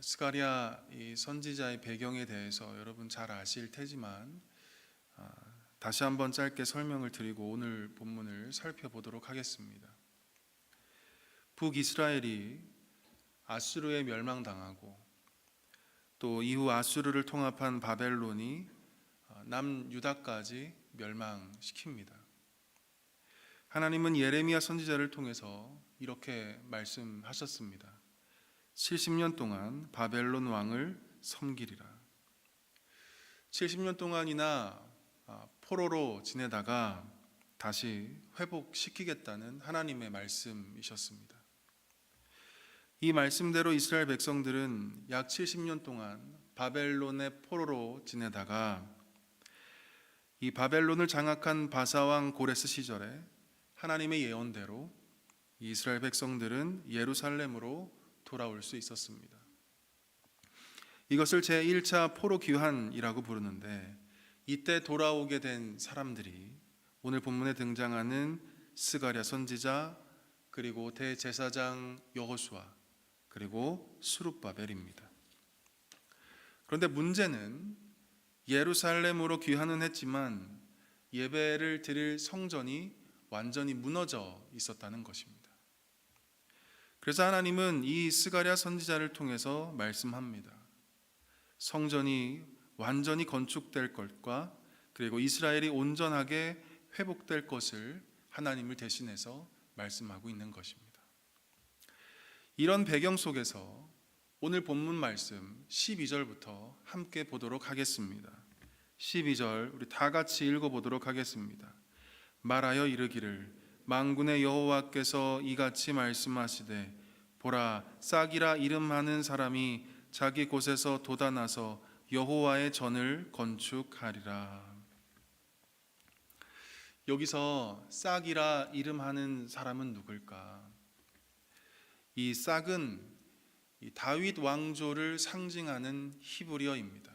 스가랴 이 선지자의 배경에 대해서 여러분 잘 아실 테지만 다시 한번 짧게 설명을 드리고 오늘 본문을 살펴보도록 하겠습니다. 북이스라엘이 아수르에 멸망당하고 또 이후 아수르를 통합한 바벨론이 남유다까지 멸망시킵니다. 하나님은 예레미야 선지자를 통해서 이렇게 말씀하셨습니다. 70년 동안 바벨론 왕을 섬기리라. 70년 동안이나 포로로 지내다가 다시 회복시키겠다는 하나님의 말씀이셨습니다. 이 말씀대로 이스라엘 백성들은 약 70년 동안 바벨론의 포로로 지내다가 이 바벨론을 장악한 바사왕 고레스 시절에 하나님의 예언대로 이스라엘 백성들은 예루살렘으로 돌아올 수 있었습니다. 이것을 제1차 포로 귀환이라고 부르는데 이때 돌아오게 된 사람들이 오늘 본문에 등장하는 스가랴 선지자 그리고 대제사장 여호수아 그리고 스룹바벨입니다. 그런데 문제는 예루살렘으로 귀환은 했지만 예배를 드릴 성전이 완전히 무너져 있었다는 것입니다. 그래서 하나님은 이 스가랴 선지자를 통해서 말씀합니다. 성전이 완전히 건축될 것과 그리고 이스라엘이 온전하게 회복될 것을 하나님을 대신해서 말씀하고 있는 것입니다. 이런 배경 속에서 오늘 본문 말씀 12절부터 함께 보도록 하겠습니다. 12절 우리 다 같이 읽어보도록 하겠습니다. 말하여 이르기를 만군의 여호와께서 이같이 말씀하시되 보라 싹이라 이름하는 사람이 자기 곳에서 돋아나서 여호와의 전을 건축하리라. 여기서 싹이라 이름하는 사람은 누굴까? 이 싹은 이 다윗 왕조를 상징하는 히브리어입니다.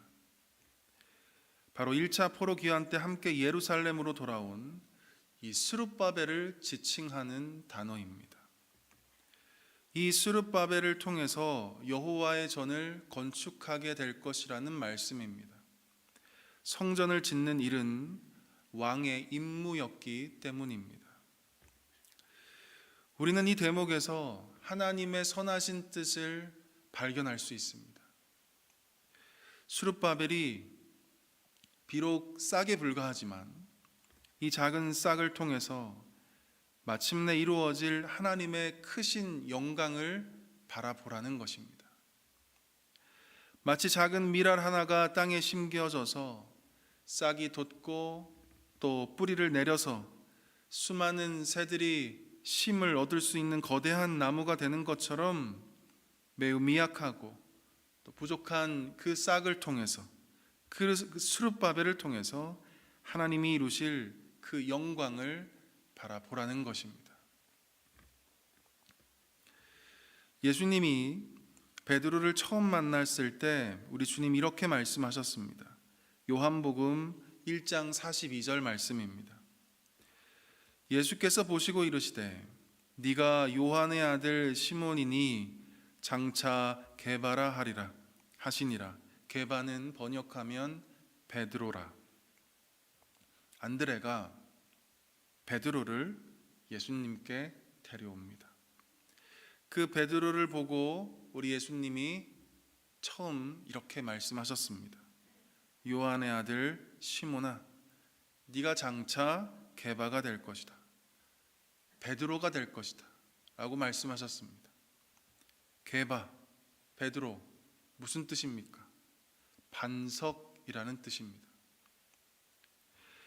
바로 1차 포로 귀환 때 함께 예루살렘으로 돌아온 이 스룹바벨을 지칭하는 단어입니다. 이 스룹바벨을 통해서 여호와의 전을 건축하게 될 것이라는 말씀입니다. 성전을 짓는 일은 왕의 임무였기 때문입니다. 우리는 이 대목에서 하나님의 선하신 뜻을 발견할 수 있습니다. 스룹바벨이 비록 싹에 불과하지만 이 작은 싹을 통해서 마침내 이루어질 하나님의 크신 영광을 바라보라는 것입니다. 마치 작은 밀알 하나가 땅에 심겨져서 싹이 돋고 또 뿌리를 내려서 수많은 새들이 심을 얻을 수 있는 거대한 나무가 되는 것처럼 매우 미약하고 또 부족한 그 싹을 통해서 그 스룹바벨을 통해서 하나님이 이루실 그 영광을 바라보라는 것입니다. 예수님이 베드로를 처음 만났을 때 우리 주님 이렇게 말씀하셨습니다. 요한복음 1장 42절 말씀입니다. 예수께서 보시고 이르시되 네가 요한의 아들 시몬이니 장차 게바라 하리라 하시니라. 게바는 번역하면 베드로라. 안드레가 베드로를 예수님께 데려옵니다. 그 베드로를 보고 우리 예수님이 처음 이렇게 말씀하셨습니다. 요한의 아들 시몬아, 네가 장차 게바가 될 것이다. 베드로가 될 것이다. 라고 말씀하셨습니다. 게바, 베드로, 무슨 뜻입니까? 반석이라는 뜻입니다.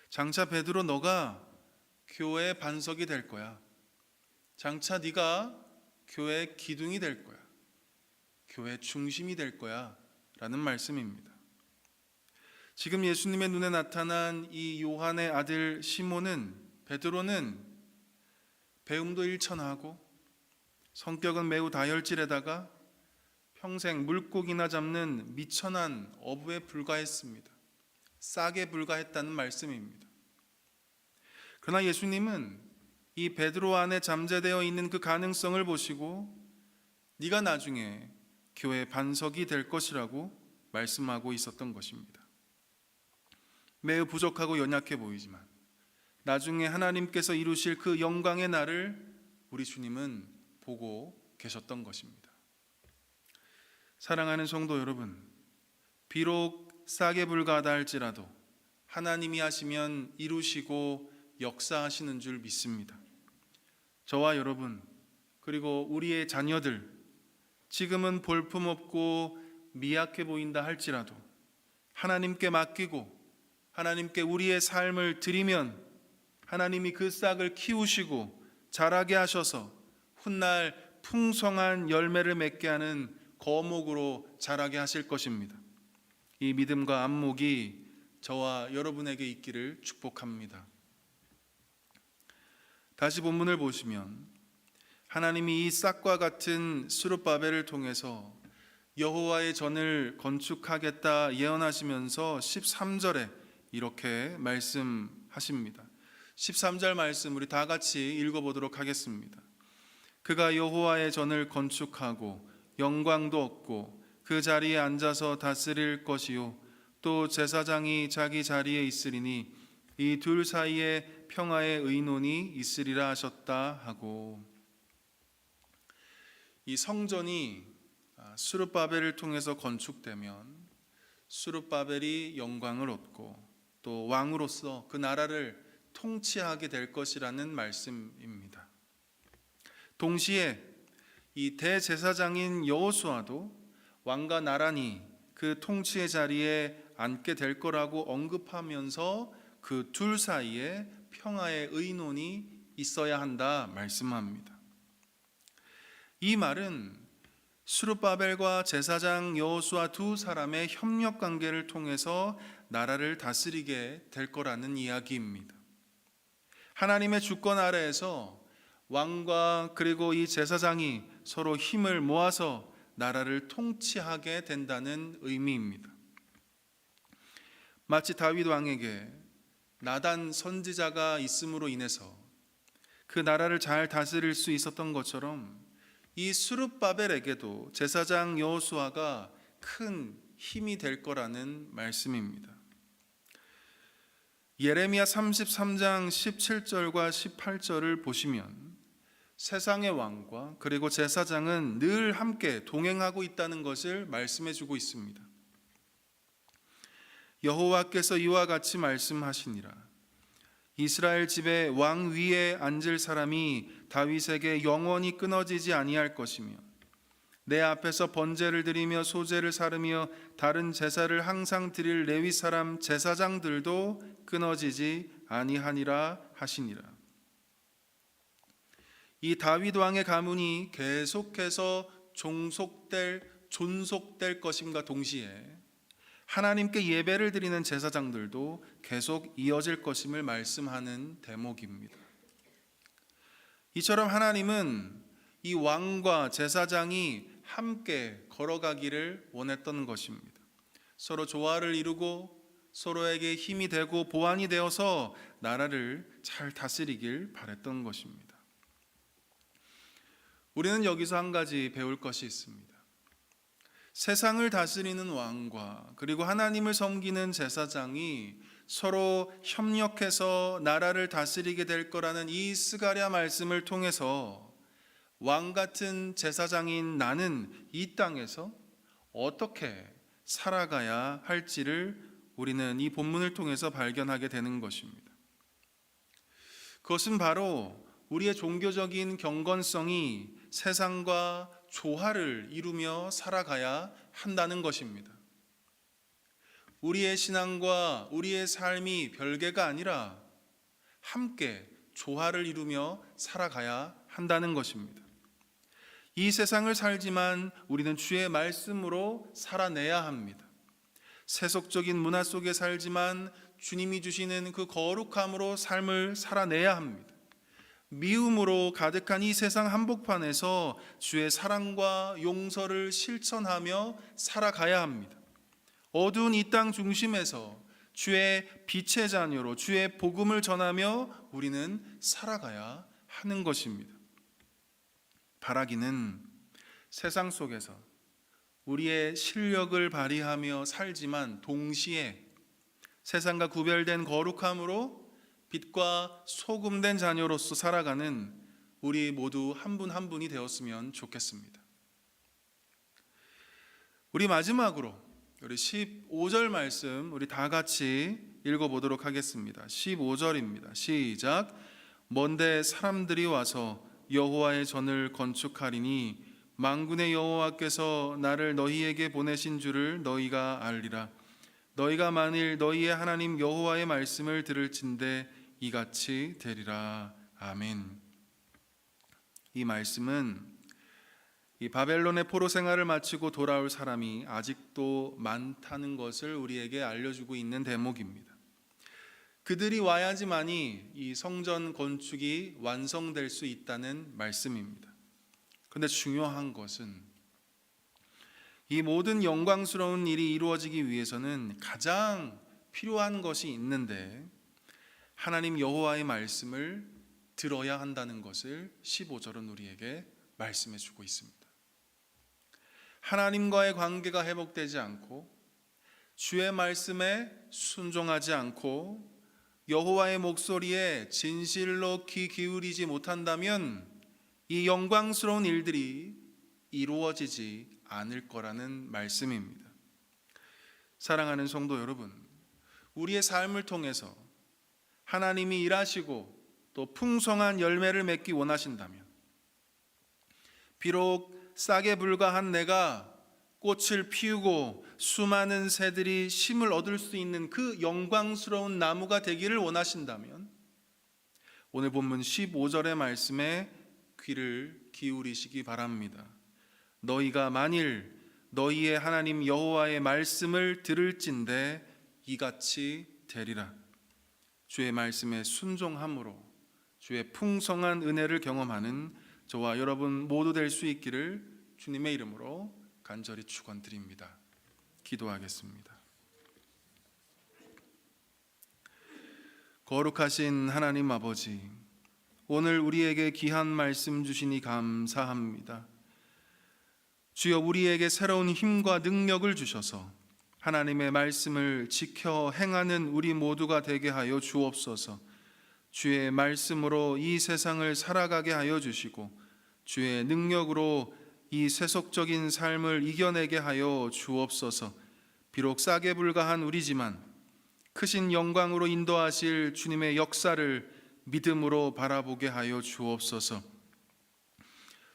장차 베드로 너가 교회의 반석이 될 거야. 장차 네가 교회의 기둥이 될 거야. 교회의 중심이 될 거야. 라는 말씀입니다. 지금 예수님의 눈에 나타난 이 요한의 아들 시몬은, 베드로는 배움도 일천하고 성격은 매우 다혈질에다가 평생 물고기나 잡는 미천한 어부에 불과했습니다. 싹에 불과했다는 말씀입니다. 그러나 예수님은 이 베드로 안에 잠재되어 있는 그 가능성을 보시고 네가 나중에 교회 반석이 될 것이라고 말씀하고 있었던 것입니다. 매우 부족하고 연약해 보이지만 나중에 하나님께서 이루실 그 영광의 날을 우리 주님은 보고 계셨던 것입니다. 사랑하는 성도 여러분, 비록 싸게 불과하다 할지라도 하나님이 하시면 이루시고 역사하시는 줄 믿습니다. 저와 여러분, 그리고 우리의 자녀들, 지금은 볼품없고 미약해 보인다 할지라도 하나님께 맡기고 하나님께 우리의 삶을 드리면 하나님이 그 싹을 키우시고 자라게 하셔서 훗날 풍성한 열매를 맺게 하는 거목으로 자라게 하실 것입니다. 이 믿음과 안목이 저와 여러분에게 있기를 축복합니다. 다시 본문을 보시면 하나님이 이 싹과 같은 스룹바벨을 통해서 여호와의 전을 건축하겠다 예언하시면서 13절에 이렇게 말씀하십니다. 13절 말씀 우리 다 같이 읽어보도록 하겠습니다. 그가 여호와의 전을 건축하고 영광도 얻고 그 자리에 앉아서 다스릴 것이요 또 제사장이 자기 자리에 있으리니 이 둘 사이에 평화의 의논이 있으리라 하셨다 하고, 이 성전이 스룹바벨을 통해서 건축되면 스룹바벨이 영광을 얻고 또 왕으로서 그 나라를 통치하게 될 것이라는 말씀입니다. 동시에 이 대제사장인 여호수아도 왕과 나란히 그 통치의 자리에 앉게 될 거라고 언급하면서 그 둘 사이에 평화의 의논이 있어야 한다 말씀합니다. 이 말은 스룹바벨과 제사장 여호수아 두 사람의 협력 관계를 통해서 나라를 다스리게 될 거라는 이야기입니다. 하나님의 주권 아래에서 왕과 그리고 이 제사장이 서로 힘을 모아서 나라를 통치하게 된다는 의미입니다. 마치 다윗 왕에게 나단 선지자가 있음으로 인해서 그 나라를 잘 다스릴 수 있었던 것처럼 이 스룹바벨에게도 제사장 여호수아가 큰 힘이 될 거라는 말씀입니다. 예레미야 33장 17절과 18절을 보시면 세상의 왕과 그리고 제사장은 늘 함께 동행하고 있다는 것을 말씀해 주고 있습니다. 여호와께서 이와 같이 말씀하시니라. 이스라엘 집에 왕 위에 앉을 사람이 다윗에게 영원히 끊어지지 아니할 것이며 내 앞에서 번제를 드리며 소제를 사르며 다른 제사를 항상 드릴 레위 사람 제사장들도 끊어지지 아니하니라 하시니라. 이 다윗 왕의 가문이 계속해서 존속될 것임과 동시에 하나님께 예배를 드리는 제사장들도 계속 이어질 것임을 말씀하는 대목입니다. 이처럼 하나님은 이 왕과 제사장이 함께 걸어가기를 원했던 것입니다. 서로 조화를 이루고 서로에게 힘이 되고 보완이 되어서 나라를 잘 다스리길 바랬던 것입니다. 우리는 여기서 한 가지 배울 것이 있습니다. 세상을 다스리는 왕과 그리고 하나님을 섬기는 제사장이 서로 협력해서 나라를 다스리게 될 거라는 이 스가랴 말씀을 통해서 왕 같은 제사장인 나는 이 땅에서 어떻게 살아가야 할지를 우리는 이 본문을 통해서 발견하게 되는 것입니다. 그것은 바로 우리의 종교적인 경건성이 세상과 조화를 이루며 살아가야 한다는 것입니다. 우리의 신앙과 우리의 삶이 별개가 아니라 함께 조화를 이루며 살아가야 한다는 것입니다. 이 세상을 살지만 우리는 주의 말씀으로 살아내야 합니다. 세속적인 문화 속에 살지만 주님이 주시는 그 거룩함으로 삶을 살아내야 합니다. 미움으로 가득한 이 세상 한복판에서 주의 사랑과 용서를 실천하며 살아가야 합니다. 어두운 이 땅 중심에서 주의 빛의 자녀로 주의 복음을 전하며 우리는 살아가야 하는 것입니다. 바라기는 세상 속에서 우리의 실력을 발휘하며 살지만 동시에 세상과 구별된 거룩함으로 빛과 소금된 자녀로서 살아가는 우리 모두 한 분 한 분이 되었으면 좋겠습니다. 우리 마지막으로 우리 15절 말씀 우리 다 같이 읽어보도록 하겠습니다. 15절입니다. 시작. 먼데 사람들이 와서 여호와의 전을 건축하리니 만군의 여호와께서 나를 너희에게 보내신 줄을 너희가 알리라. 너희가 만일 너희의 하나님 여호와의 말씀을 들을진대 이같이 되리라. 아멘. 이 말씀은 이 바벨론의 포로 생활을 마치고 돌아올 사람이 아직도 많다는 것을 우리에게 알려주고 있는 대목입니다. 그들이 와야지만이 이 성전 건축이 완성될 수 있다는 말씀입니다. 그런데 중요한 것은 이 모든 영광스러운 일이 이루어지기 위해서는 가장 필요한 것이 있는데 하나님 여호와의 말씀을 들어야 한다는 것을 15절은 우리에게 말씀해 주고 있습니다. 하나님과의 관계가 회복되지 않고 주의 말씀에 순종하지 않고 여호와의 목소리에 진실로 귀 기울이지 못한다면 이 영광스러운 일들이 이루어지지 않을 거라는 말씀입니다. 사랑하는 성도 여러분, 우리의 삶을 통해서 하나님이 일하시고 또 풍성한 열매를 맺기 원하신다면 비록 싹에 불과한 내가 꽃을 피우고 수많은 새들이 쉼을 얻을 수 있는 그 영광스러운 나무가 되기를 원하신다면 오늘 본문 15절의 말씀에 귀를 기울이시기 바랍니다. 너희가 만일 너희의 하나님 여호와의 말씀을 들을진대 이같이 되리라. 주의 말씀에 순종함으로 주의 풍성한 은혜를 경험하는 저와 여러분 모두 될 수 있기를 주님의 이름으로 간절히 축원드립니다. 기도하겠습니다. 거룩하신 하나님 아버지, 오늘 우리에게 귀한 말씀 주시니 감사합니다. 주여, 우리에게 새로운 힘과 능력을 주셔서 하나님의 말씀을 지켜 행하는 우리 모두가 되게 하여 주옵소서. 주의 말씀으로 이 세상을 살아가게 하여 주시고 주의 능력으로 이 세속적인 삶을 이겨내게 하여 주옵소서. 비록 싹에 불과한 우리지만 크신 영광으로 인도하실 주님의 역사를 믿음으로 바라보게 하여 주옵소서.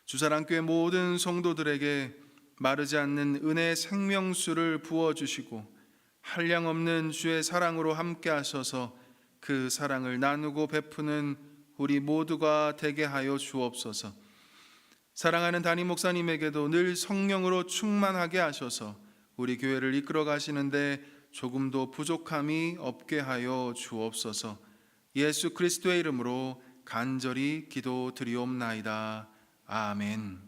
주사랑교회 모든 성도들에게 마르지 않는 은혜의 생명수를 부어주시고 한량없는 주의 사랑으로 함께 하셔서 그 사랑을 나누고 베푸는 우리 모두가 되게 하여 주옵소서. 사랑하는 담임 목사님에게도 늘 성령으로 충만하게 하셔서 우리 교회를 이끌어 가시는데 조금도 부족함이 없게 하여 주옵소서. 예수 그리스도의 이름으로 간절히 기도드리옵나이다. 아멘.